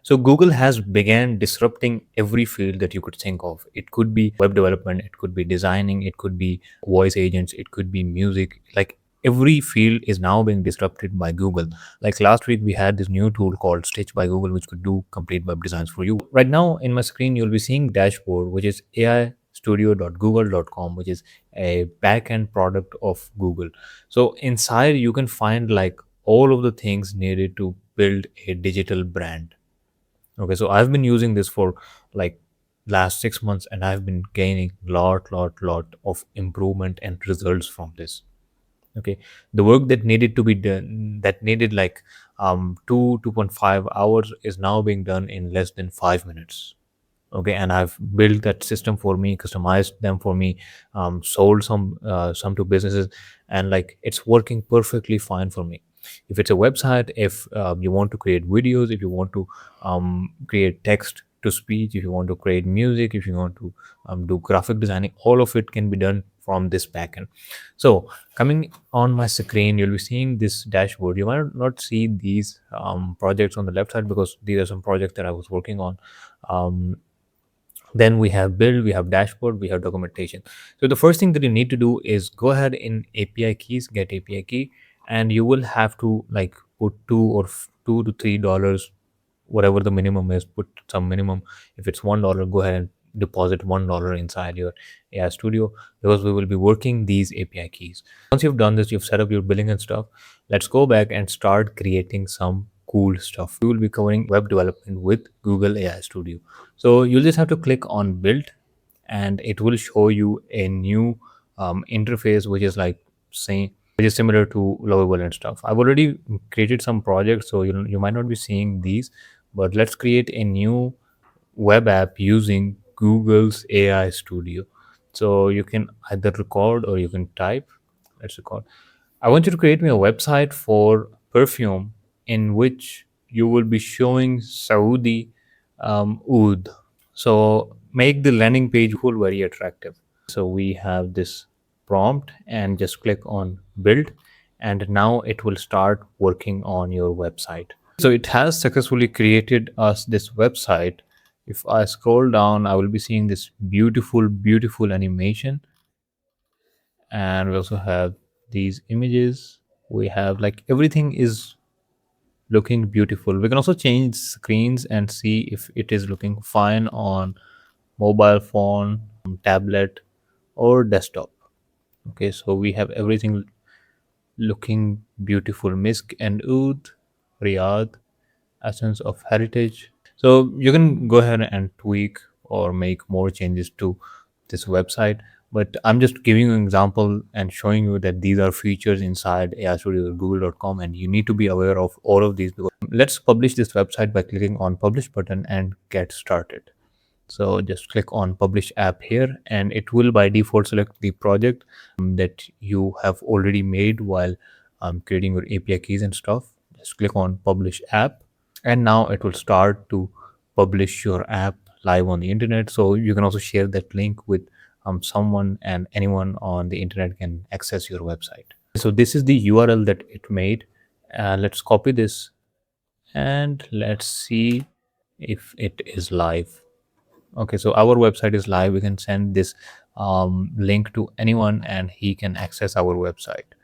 So Google has began disrupting every field that you could think of. It could be web development, it could be designing, it could be voice agents, it could be music. Like every field is now being disrupted by Google. Like last week we had this new tool called Stitch by Google, which could do complete web designs for you. Right now in my screen you'll be seeing dashboard, which is aistudio.google.com, which is a backend product of Google. So inside you can find like all of the things needed to build a digital brand. Okay, so I've been using this for like last 6 months, and I've been gaining lot of improvement and results from this. Okay, the work that needed to be done, that needed like 2.5 hours, is now being done in less than 5 minutes. Okay, and I've built that system for me, customized them for me, sold some to businesses, and like it's working perfectly fine for me. If it's a website, if you want to create videos, if you want to create text to speech, if you want to create music, if you want to do graphic designing, all of it can be done from this backend. So coming on my screen, you'll be seeing this dashboard. You might not see these projects on the left side because these are some projects that I was working on. um, then we have build, we have dashboard, we have documentation. So the first thing that you need to do is go ahead in API keys, get API key, and you will have to like put $2 to $3, whatever the minimum is. Put some minimum. If it's $1, go ahead and deposit $1 inside your AI Studio, because we will be working these API keys. Once you've done this, you've set up your billing and stuff. Let's go back and start creating some cool stuff. We will be covering web development with Google AI Studio. So you'll just have to click on build, and it will show you a new interface, which is like saying, which is similar to Lovable and stuff. I've already created some projects, so you might not be seeing these, but let's create a new web app using Google's AI Studio. So you can either record or you can type. Let's record. I want you to create me a website for perfume in which you will be showing Saudi oud. So make the landing page full very attractive. So we have this prompt and just click on build, and now it will start working on your website. So it has successfully created us this website. If I scroll down, I will be seeing this beautiful animation, and we also have these images. We have like everything is looking beautiful. We can also change screens and see if it is looking fine on mobile phone, tablet, or desktop. Okay, so we have everything looking beautiful. Misk and Oud, Riyadh, essence of heritage. So you can go ahead and tweak or make more changes to this website. But I'm just giving you an example and showing you that these are features inside AI Studio Google.com, and you need to be aware of all of these. Because let's publish this website by clicking on publish button and get started. So just click on publish app here, and it will by default select the project that you have already made while creating your API keys and stuff. Just click on publish app, and now it will start to publish your app live on the internet. So you can also share that link with someone, and anyone on the internet can access your website. So this is the URL that it made. Let's copy this and let's see if it is live. Okay, so our website is live. We can send this link to anyone and he can access our website.